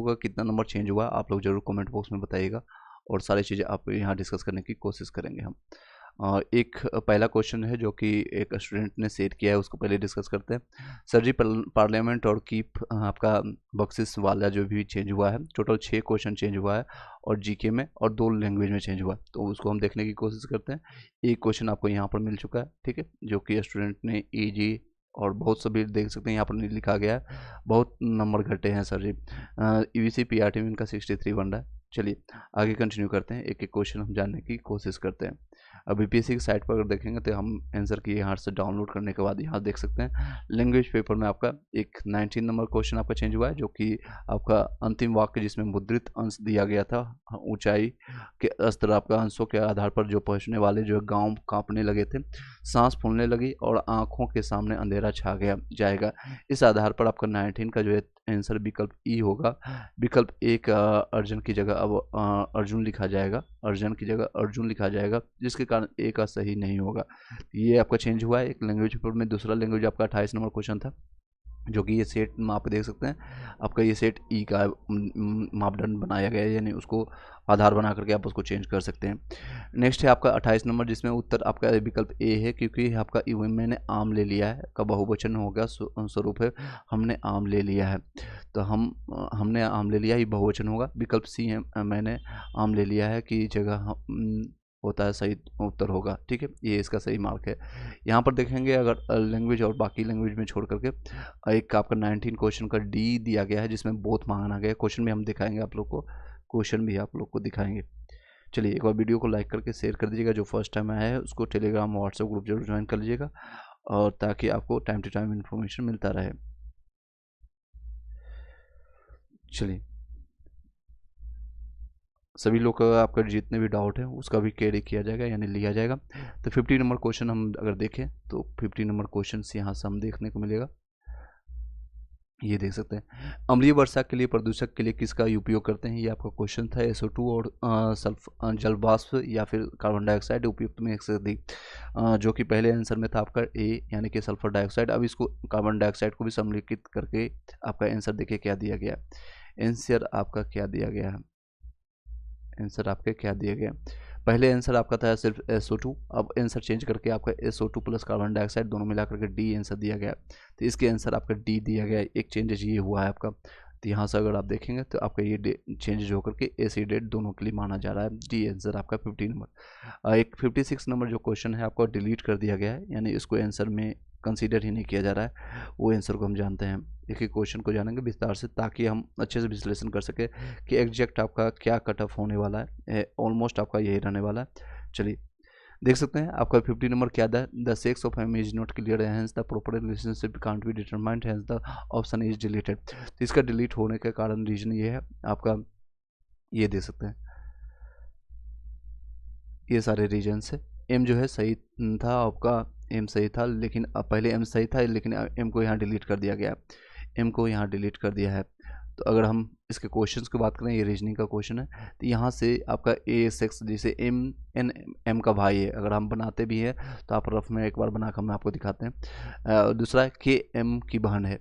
होगा, कितना number change हुआ, आप लोग जरूर कमेंट बॉक्स में बताइएगा और सारी चीज़ें आप यहाँ डिस्कस करने की कोशिश करेंगे हम। एक पहला क्वेश्चन है जो कि एक स्टूडेंट ने सेट किया है, उसको पहले डिस्कस करते हैं। सर जी, पार्लियामेंट और कीप आपका बक्सिस वाला जो भी चेंज हुआ है, टोटल 6 क्वेश्चन चेंज हुआ है और जीके में और 2 लैंग्वेज में चेंज हुआ है, तो उसको हम देखने की कोशिश करते हैं। एक क्वेश्चन आपको यहाँ पर मिल चुका है, ठीक है, जो कि स्टूडेंट ने ईजी और बहुत सभी देख सकते हैं यहाँ पर लिखा गया है, बहुत नंबर घटे हैं सर जी। ईवीसी पीआरटी में इनका 63 बन रहा है। चलिए आगे कंटिन्यू करते हैं, एक एक क्वेश्चन हम जानने की कोशिश करते हैं। अब बीपीएससी की साइट पर अगर देखेंगे तो हम आंसर की यहाँ से डाउनलोड करने के बाद यहाँ देख सकते हैं लैंग्वेज पेपर में आपका एक 19 नंबर क्वेश्चन आपका चेंज हुआ है, जो कि आपका अंतिम वाक्य जिसमें मुद्रित अंश दिया गया था, ऊंचाई के स्तर आपका अंशों के आधार पर जो पहुँचने वाले जो गाँव काँपने लगे थे, सांस फूलने लगी और आँखों के सामने अंधेरा छा गया जाएगा। इस आधार पर आपका 19 का जो है आंसर विकल्प ई होगा। विकल्प एक अर्जुन की जगह अब अर्जुन लिखा जाएगा, अर्जुन की जगह अर्जुन लिखा जाएगा, जिसके कारण ए का सही नहीं होगा। ये आपका चेंज हुआ है एक लैंग्वेज पेपर में। दूसरा लैंग्वेज आपका 28 नंबर क्वेश्चन था, जो कि ये सेट में आप देख सकते हैं, आपका ये सेट ई का मापदंड बनाया गया है, यानी उसको आधार बना करके आप उसको चेंज कर सकते हैं। नेक्स्ट है आपका 28 नंबर, जिसमें उत्तर आपका विकल्प ए है, क्योंकि आपका मैंने आम ले लिया है का बहुवचन होगा, स्वरूप है हमने आम ले लिया है, तो हमने आम ले लिया, ये बहुवचन होगा। विकल्प सी है मैंने आम ले लिया है की जगह होता है, सही उत्तर होगा, ठीक है, ये इसका सही मार्क है। यहाँ पर देखेंगे अगर लैंग्वेज और बाकी लैंग्वेज में छोड़ करके एक आपका 19 क्वेश्चन का डी दिया गया है, जिसमें बोथ मांगा गया है। क्वेश्चन भी हम दिखाएंगे आप लोग को, क्वेश्चन भी आप लोग को दिखाएंगे। चलिए एक बार वीडियो को लाइक करके शेयर कर दीजिएगा, जो फर्स्ट टाइम आया है उसको टेलीग्राम व्हाट्सएप ग्रुप जरूर ज्वाइन कर लीजिएगा, और ताकि आपको टाइम टू टाइम इन्फॉर्मेशन मिलता रहे। चलिए सभी लोग का आपका जितने भी डाउट है उसका भी कैरी किया जाएगा, यानी लिया जाएगा। तो 50 नंबर क्वेश्चन हम अगर देखें तो 50 नंबर क्वेश्चन यहाँ से हम देखने को मिलेगा, ये देख सकते हैं। अम्लीय वर्षा के लिए प्रदूषक के लिए किसका उपयोग करते हैं, ये आपका क्वेश्चन था। SO2 और सल्फ जल वाष्प या फिर कार्बन डाइऑक्साइड उपयुक्त में एक से अधिक, जो कि पहले आंसर में था आपका ए, यानी कि सल्फर डाइऑक्साइड। अब इसको कार्बन डाइऑक्साइड को भी सम्मिलित करके आपका आंसर देखिए क्या दिया गया। आंसर आपका क्या दिया गया है, आंसर आपके क्या दिया गया। पहले आंसर आपका था सिर्फ SO2, अब आंसर चेंज करके आपका SO2 प्लस कार्बन डाइऑक्साइड दोनों मिला करके डी आंसर दिया गया, तो इसके आंसर आपका डी दिया गया। एक चेंजेस ये हुआ है आपका, तो यहाँ से अगर आप देखेंगे तो आपका ये चेंजेस होकर के AC डेट दोनों के लिए माना जा रहा है। डी आंसर आपका 50 नंबर। एक 56 नंबर जो क्वेश्चन है आपको डिलीट कर दिया गया है, यानी इसको आंसर में कंसीडर ही नहीं किया जा रहा है, वो आंसर को हम जानते हैं। एक एक क्वेश्चन को जानेंगे विस्तार से, ताकि हम अच्छे से विश्लेषण कर सके कि एग्जैक्ट आपका क्या कट ऑफ होने वाला है। ऑलमोस्ट आपका यही रहने वाला है। चलिए देख सकते हैं आपका 50 नंबर क्या था। The sex of M is not clear, hence the proper relationship can't be determined, hence the option is deleted. तो इसका डिलीट होने के कारण रीजन ये है आपका, ये देख सकते हैं ये सारे रीजन्स है। एम जो है सही था आपका, एम सही था, लेकिन अब पहले एम सही था, लेकिन एम को यहाँ डिलीट कर दिया गया, एम को यहाँ डिलीट कर दिया है। तो अगर हम इसके क्वेश्चंस की बात करें, ये रीजनिंग का क्वेश्चन है, तो यहाँ से आपका ए सेक्स जैसे एम एन एम का भाई है, अगर हम बनाते भी हैं तो आप रफ में एक बार बनाकर हम आपको दिखाते हैं। दूसरा है के एम की बहन है,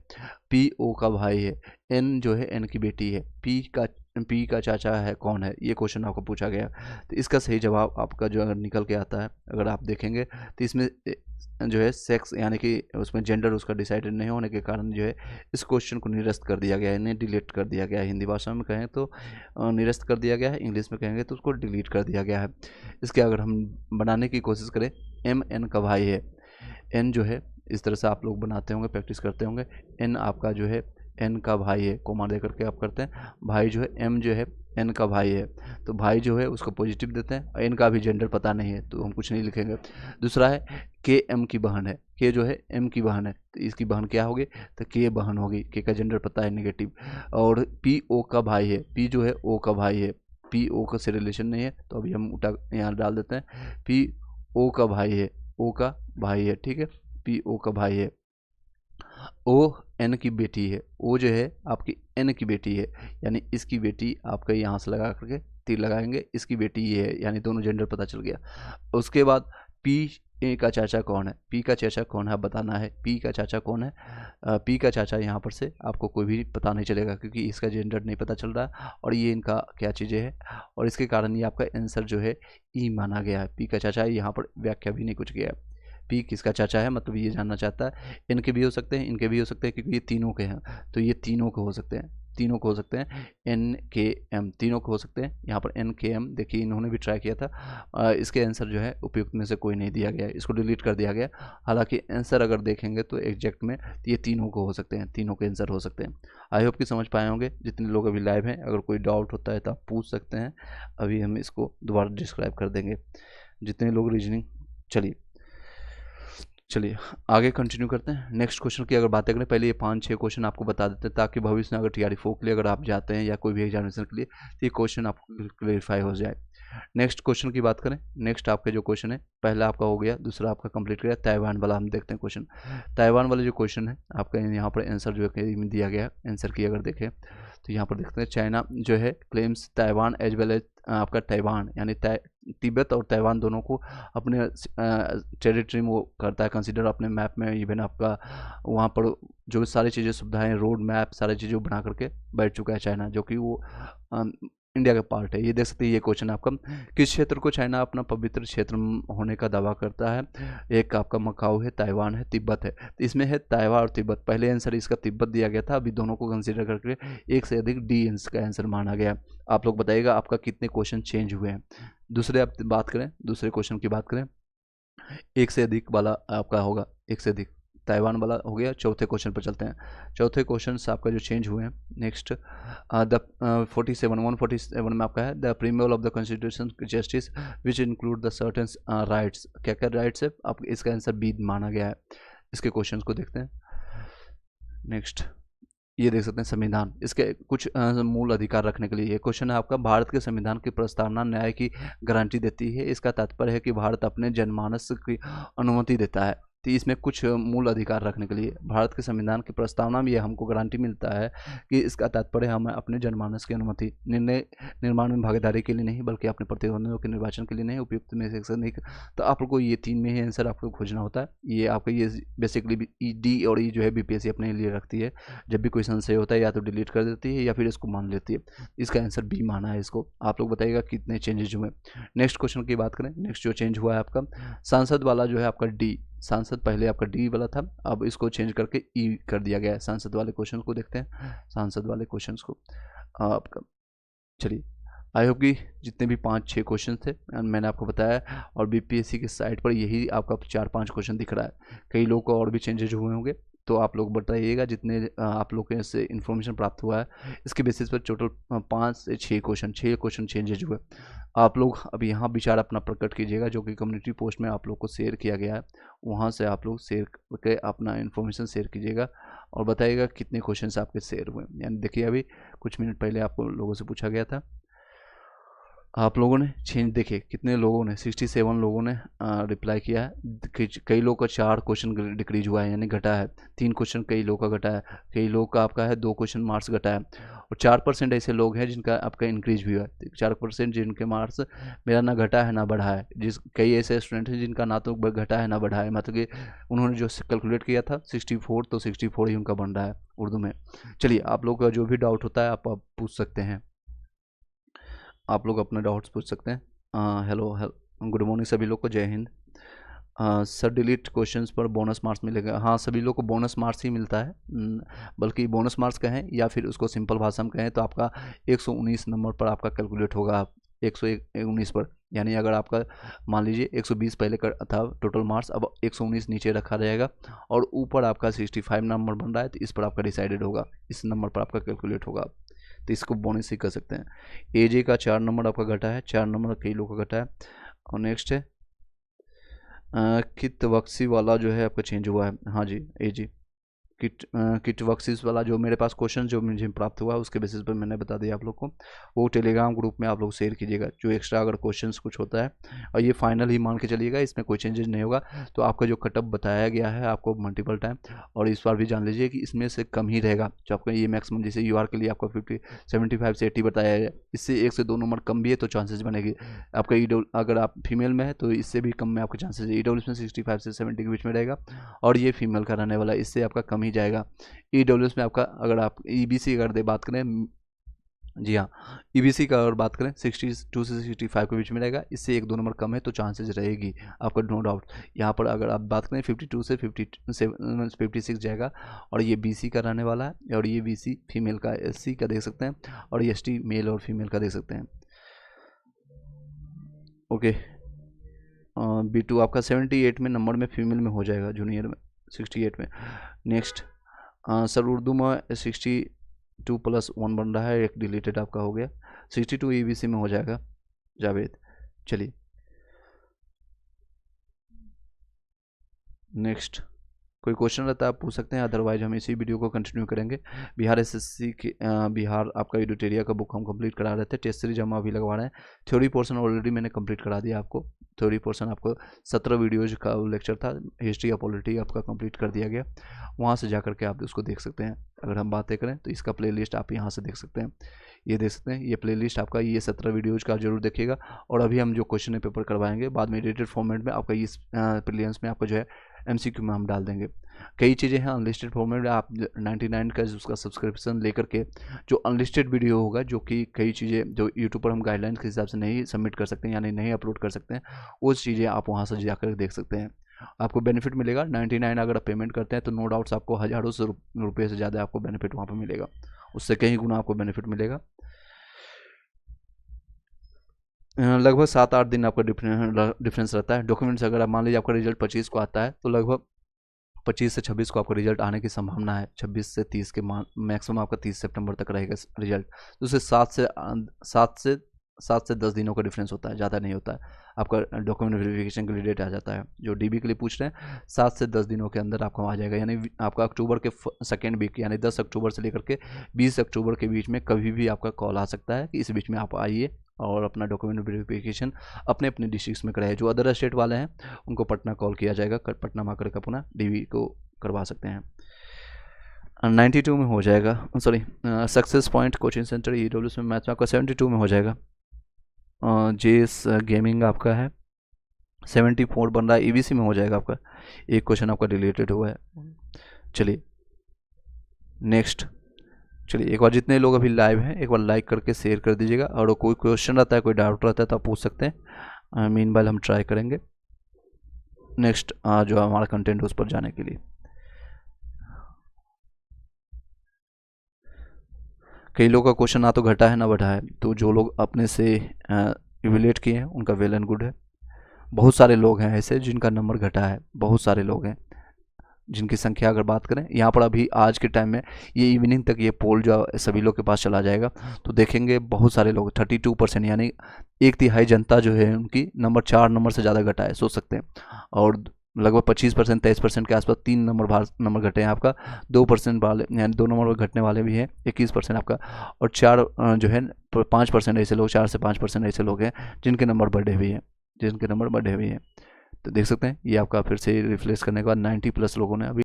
पी ओ का भाई है, एन जो है एन की बेटी है, पी का चाचा है कौन है, ये क्वेश्चन आपको पूछा गया। तो इसका सही जवाब आपका जो अगर निकल के आता है, अगर आप देखेंगे तो इसमें जो है सेक्स यानी कि उसमें जेंडर उसका डिसाइडेड नहीं होने के कारण जो है इस क्वेश्चन को निरस्त कर दिया गया है, इन्हें डिलीट कर दिया गया है। हिंदी भाषा में कहें तो निरस्त कर दिया गया है, इंग्लिश में कहेंगे तो उसको डिलीट कर दिया गया है। इसके अगर हम बनाने की कोशिश करें, एम एन का भाई है, एन जो है इस तरह से आप लोग बनाते होंगे, प्रैक्टिस करते होंगे। एन आपका जो है एन का भाई है, कोमा दे करके आप करते हैं, भाई जो है एम जो है एन का भाई है, तो भाई जो है उसको पॉजिटिव देते हैं, एन का भी जेंडर पता नहीं है तो हम कुछ नहीं लिखेंगे। दूसरा है के एम की बहन है, के जो है एम की बहन है, तो इसकी बहन क्या होगी, तो के बहन होगी, के का जेंडर पता है नेगेटिव। और पी ओ का भाई है, पी जो है ओ का भाई है, पी ओ का से रिलेशन नहीं है, तो अभी हम उठा यहाँ डाल देते हैं, पी ओ का भाई है, ओ का भाई है, ठीक है, पी ओ का भाई है। ओ एन की बेटी है, ओ जो है आपकी एन की बेटी है, यानी इसकी बेटी आपका यहाँ से लगा करके तीर लगाएंगे, इसकी बेटी ये है, यानी दोनों जेंडर पता चल गया। उसके बाद पी ए का चाचा कौन है, पी का चाचा कौन है बताना है। पी का चाचा कौन है, पी का चाचा यहाँ पर से आपको कोई भी पता नहीं चलेगा क्योंकि इसका जेंडर नहीं पता चल रहा और ये इनका क्या चीज़ें है, और इसके कारण ये आपका आंसर जो है ई माना गया है। पी का चाचा यहाँ पर व्याख्या भी नहीं कुछ किया है। पी किसका चाचा है मतलब ये जानना चाहता है। इनके भी हो सकते हैं, इनके भी हो सकते हैं क्योंकि ये तीनों के हैं, तो ये तीनों के हो सकते हैं, तीनों को हो सकते हैं। एन के एम तीनों को हो सकते हैं। यहाँ पर एन के एम देखिए इन्होंने भी ट्राई किया था, इसके आंसर जो है उपयुक्त में से कोई नहीं दिया गया है, इसको डिलीट कर दिया गया। हालांकि आंसर अगर देखेंगे तो एग्जैक्ट में तो ये तीनों को हो सकते हैं, तीनों के आंसर हो सकते हैं। आई होप कि समझ पाए होंगे। जितने लोग अभी लाइव हैं अगर कोई डाउट होता है तो आप पूछ सकते हैं, अभी हम इसको दोबारा डिस्क्राइब कर देंगे जितने लोग रीजनिंग। चलिए आगे कंटिन्यू करते हैं। नेक्स्ट क्वेश्चन की अगर बातें करें, पहले ये 5-6 क्वेश्चन आपको बता देते हैं ताकि भविष्य में अगर TRE4 के लिए अगर आप जाते हैं या कोई भी एग्जामिनेशन के लिए तो ये क्वेश्चन आपको क्लेरिफाई हो जाए। नेक्स्ट क्वेश्चन की बात करें, नेक्स्ट आपके जो क्वेश्चन है पहला आपका हो गया, दूसरा आपका कंप्लीट किया ताइवान वाला। हम देखते हैं क्वेश्चन, ताइवान वाला जो क्वेश्चन है आपका यहाँ पर आंसर जो है दिया गया, आंसर की अगर देखें तो यहाँ पर देखते हैं चाइना जो है claims Taiwan as well as आपका ताइवान यानी तिब्बत और ताइवान दोनों को अपने टेरिटरी में वो करता है कंसिडर अपने मैप में। इवन आपका वहाँ पर जो सारी चीज़ें सुविधाएं रोड मैप सारी चीज़ें बना करके बैठ चुका है चाइना, जो कि वो इंडिया का पार्ट है। ये देख सकते हैं, ये क्वेश्चन आपका किस क्षेत्र को चाइना अपना पवित्र क्षेत्र होने का दावा करता है। एक आपका मकाऊ है, ताइवान है, तिब्बत है। तो इसमें है ताइवान और तिब्बत। पहले आंसर इसका तिब्बत दिया गया था, अभी दोनों को कंसीडर करके एक से अधिक डी का आंसर माना गया। आप लोग बताइएगा आपका कितने क्वेश्चन चेंज हुए हैं। दूसरे आप बात करें, दूसरे क्वेश्चन की बात करें, एक से अधिक वाला आपका होगा, एक से अधिक ताइवान वाला हो गया। चौथे क्वेश्चन पर चलते हैं। चौथे क्वेश्चन से आपका जो चेंज हुए हैं, नेक्स्ट द 147 में आपका है the preamble of the constitution justice which include the certain rights. क्या क्या राइट्स है आप, इसका आंसर बी माना गया है। इसके क्वेश्चन को देखते हैं। नेक्स्ट ये देख सकते हैं संविधान, इसके कुछ मूल अधिकार रखने के लिए ये क्वेश्चन है आपका। भारत के संविधान की प्रस्तावना न्याय की गारंटी देती है। इसका तात्पर्य है कि भारत अपने जनमानस की अनुमति देता है। तो इसमें कुछ मूल अधिकार रखने के लिए भारत के संविधान की प्रस्तावना में ये हमको गारंटी मिलता है कि इसका तात्पर्य हमें अपने जनमानस की अनुमति निर्णय निर्माण में भागीदारी के लिए नहीं बल्कि अपने प्रतिद्वंदियों के निर्वाचन के लिए नहीं, उपयुक्त में से नहीं। तो आप लोग को ये 3 में ही आंसर आपको खोजना होता है। ये आपका ये बेसिकली डी और ई जो है BPSC अपने लिए रखती है। जब भी कोई संशय होता है या तो डिलीट कर देती है या फिर इसको मान लेती है। इसका आंसर बी माना है इसको। आप लोग बताइएगा कितने चेंजेज हुए। नेक्स्ट क्वेश्चन की बात करें, नेक्स्ट जो चेंज हुआ है आपका सांसद वाला जो है आपका डी, सांसद पहले आपका डी वाला था, अब इसको चेंज करके ई कर दिया गया है। सांसद वाले क्वेश्चन को देखते हैं, सांसद वाले क्वेश्चन को आपका। चलिए आई होप कि जितने भी 5-6 क्वेश्चन थे मैंने आपको बताया, और BPSC के साइट पर यही आपका 4-5 क्वेश्चन दिख रहा है। कई लोगों को और भी चेंजेज हुए होंगे तो आप लोग बताइएगा जितने आप लोग के से इन्फॉर्मेशन प्राप्त हुआ है इसके बेसिस पर टोटल 5 से 6 क्वेश्चन चेंजेज हुए। आप लोग अब यहाँ विचार अपना प्रकट कीजिएगा, जो कि कम्युनिटी पोस्ट में आप लोग को शेयर किया गया है, वहाँ से आप लोग शेयर करके अपना इन्फॉर्मेशन शेयर कीजिएगा और बताइएगा कितने क्वेश्चन आपके शेयर हुए। यानी देखिए अभी कुछ मिनट पहले आपको लोगों से पूछा गया था, आप लोगों ने चेंज देखे कितने लोगों ने 67 लोगों ने रिप्लाई किया है। कई लोगों का 4 क्वेश्चन डिक्रीज हुआ है यानी घटा है। 3 क्वेश्चन कई लोगों का घटा है, कई लोगों का आपका है 2 क्वेश्चन मार्क्स घटा है, और 4% ऐसे लोग हैं जिनका आपका इंक्रीज भी हुआ है। 4% जिनके मार्क्स मेरा ना घटा है ना बढ़ा है। कई ऐसे स्टूडेंट हैं जिनका ना तो घटा है ना बढ़ा है, मतलब कि उन्होंने जो कैलकुलेट किया था 64 तो 64 ही उनका बन रहा है उर्दू में। चलिए आप लोग का जो भी डाउट होता है आप पूछ सकते हैं, आप लोग अपने डाउट्स पूछ सकते हैं। हेलो गुड मॉर्निंग सभी लोग को, जय हिंद। सर डिलीट क्वेश्चंस पर बोनस मार्क्स मिलेगा? हाँ सभी लोग को बोनस मार्क्स ही मिलता है, बल्कि बोनस मार्क्स कहें या फिर उसको सिंपल भाषा में कहें तो आपका 119 नंबर पर आपका कैलकुलेट होगा। 119 पर, यानी अगर आपका मान लीजिए 120 पहले का था टोटल मार्क्स, अब 119 नीचे रखा जाएगा और ऊपर आपका 65 नंबर बन रहा है तो इस पर आपका डिसाइडेड होगा, इस नंबर पर आपका कैलकुलेट होगा। तो इसको बोनस ही कर सकते हैं। AJ का 4 नंबर आपका घटा है, 4 नंबर कई लोगों का घटा है। और नेक्स्ट है कित बक्सी वाला जो है आपका चेंज हुआ है। हाँ जी AJ किट वर्कशीट वाला जो मेरे पास क्वेश्चन जो मुझे प्राप्त हुआ उसके बेसिस पर मैंने बता दिया आप लोग को, वो टेलीग्राम ग्रुप में आप लोग शेयर कीजिएगा। जो एक्स्ट्रा अगर क्वेश्चंस कुछ होता है, और ये फाइनल ही मान के चलिएगा, इसमें कोई चेंजेस नहीं होगा। तो आपका जो कटअप बताया गया है आपको मल्टीपल टाइम, और इस बार भी जान लीजिए कि इसमें से कम ही रहेगा। जो आपका ये मैक्सिमम जैसे यूआर के लिए आपको 75 से 80 बताया है, इससे 1 से 2 नंबर कम भी है तो चांसेस बनेगी आपका अगर आप फीमेल में है तो इससे भी कम में आपके चांसेस है। ईडब्ल्यूएस में 65 से 70 के बीच में रहेगा, और ये फीमेल का रहने वाला, इससे आपका कम ही जाएगा। ईडब्ल्यूएस में आपका अगर आप ईबीसी अगर बात करें, जी हाँ, ईबीसी का अगर बात करें 62 से 65 के बीच में रहेगा, इससे 1-2 नंबर कम है तो चांसेस रहेगी आपका, नो डाउट। यहाँ पर अगर आप बात करें 52 से 56 जाएगा, और ये बीसी का रहने वाला है, और ये बीसी फीमेल का, एससी का देख सकते हैं, और एसटी मेल और फीमेल का देख सकते हैं। ओके, B2 आपका 78 में नंबर में फीमेल में हो जाएगा, जूनियर में 68 में। नेक्स्ट सर उर्दू में 62 + 1 बन रहा है, एक डिलीटेड आपका हो गया, 62 ईबीसी में हो जाएगा जावेद। चलिए नेक्स्ट, कोई क्वेश्चन रहता है आप पूछ सकते हैं, अदरवाइज हम इसी वीडियो को कंटिन्यू करेंगे। बिहार एसएससी के बिहार आपका एडिटोरिया का बुक हम कंप्लीट करा रहे थे, टेस्ट सीरीज हम अभी लगवा रहे हैं। थ्योरी पोर्शन ऑलरेडी मैंने कंप्लीट करा दिया आपको। थ्योरी पोर्शन आपको 17 वीडियोज का लेक्चर था, हिस्ट्री या पॉलिटी आपका कंप्लीट कर दिया गया, वहाँ से जा करके आप उसको देख सकते हैं। अगर हम बातें करें तो इसका प्लेलिस्ट आप यहाँ से देख सकते हैं, ये देख सकते हैं, ये प्लेलिस्ट आपका, ये 17 वीडियोज़ का जरूर देखिएगा। और अभी हम जो क्वेश्चन पेपर करवाएंगे बाद में एडिटेड फॉर्मेट में आपका, इस प्रीलिम्स में आपका जो है MCQ में हम डाल देंगे। कई चीज़ें हैं अनलिस्टेड फॉर्मेट में, आप 99 का उसका सब्सक्रिप्शन लेकर के जो अनलिस्टेड वीडियो होगा, जो कि कई चीज़ें जो यूट्यूब पर हम गाइडलाइंस के हिसाब से नहीं सबमिट कर सकते हैं, यानी नहीं अपलोड कर सकते हैं, वो चीज़ें आप वहाँ से जाकर देख सकते हैं। आपको बेनिफिट मिलेगा। 99 अगर आप पेमेंट करते हैं तो नो डाउट्स आपको हज़ारों से रुपये से ज़्यादा आपको बेनिफिट वहाँ पर मिलेगा, उससे कहीं गुना आपको बेनिफिट मिलेगा। लगभग 7-8 दिन आपका डिफरेंस रहता है। डॉक्यूमेंट्स अगर आप मान लीजिए आपका रिजल्ट 25 को आता है, तो लगभग 25 से 26 को आपका रिजल्ट आने की संभावना है। 26 से 30 के मैक्सिमम आपका 30 सितंबर तक रहेगा रिजल्ट। तो उससे 7 से 10 दिनों का डिफरेंस होता है, ज़्यादा नहीं होता है। आपका डॉक्यूमेंट वेरिफिकेशन के लिए डेट आ जाता है, जो डीबी के लिए पूछ रहे हैं 7 से 10 दिनों के अंदर आपको आ जाएगा। यानी आपका अक्टूबर के सेकेंड वीक, यानी 10 अक्टूबर से लेकर के 20 अक्टूबर के बीच में कभी भी आपका कॉल आ सकता है कि इस बीच में आप आइए और अपना डॉक्यूमेंट वेरिफिकेशन अपने अपने डिस्ट्रिक्ट में कराए। जो अदर स्टेट वाले हैं उनको पटना कॉल किया जाएगा, पटना में आकर के अपना डीबी को करवा सकते हैं। 92 में हो जाएगा, sorry success point coaching centre EWS में मैथ में आपका 72 में हो जाएगा। जेएस गेमिंग आपका है 74 बन रहा है, ईबीसी में हो जाएगा आपका। एक क्वेश्चन आपका रिलेटेड हुआ है। चलिए नेक्स्ट, चलिए एक बार जितने लोग अभी लाइव हैं एक बार लाइक करके शेयर कर दीजिएगा, और कोई क्वेश्चन रहता है, कोई डाउट रहता है तो आप पूछ सकते हैं। मीनवाइल हम ट्राई करेंगे नेक्स्ट जो हमारा कंटेंट उस पर जाने के लिए। कई लोगों का क्वेश्चन ना तो घटा है ना बढ़ा है, तो जो लोग अपने से इवेल्युएट किए हैं उनका वेल एंड गुड है। बहुत सारे लोग हैं ऐसे जिनका नंबर घटा है, बहुत सारे लोग हैं जिनकी संख्या अगर बात करें यहाँ पर अभी आज के टाइम में ये इवनिंग तक ये पोल जो सभी लोग के पास चला जाएगा, तो देखेंगे बहुत सारे लोग 32% यानी 1/3 जनता जो है उनकी नंबर 4 नंबर से ज़्यादा घटा है, सोच सकते हैं। और लगभग 25% 23% के आसपास 3 नंबर घटे हैं आपका, 2% वाले यानी 2 नंबर घटने वाले भी हैं 21% आपका, और 4 जो है 5% ऐसे लोग, 4 से 5% ऐसे लोग हैं जिनके नंबर बढ़े हुए हैं, तो देख सकते हैं ये आपका फिर से रिफ्रेश करने के बाद 90+ लोगों ने अभी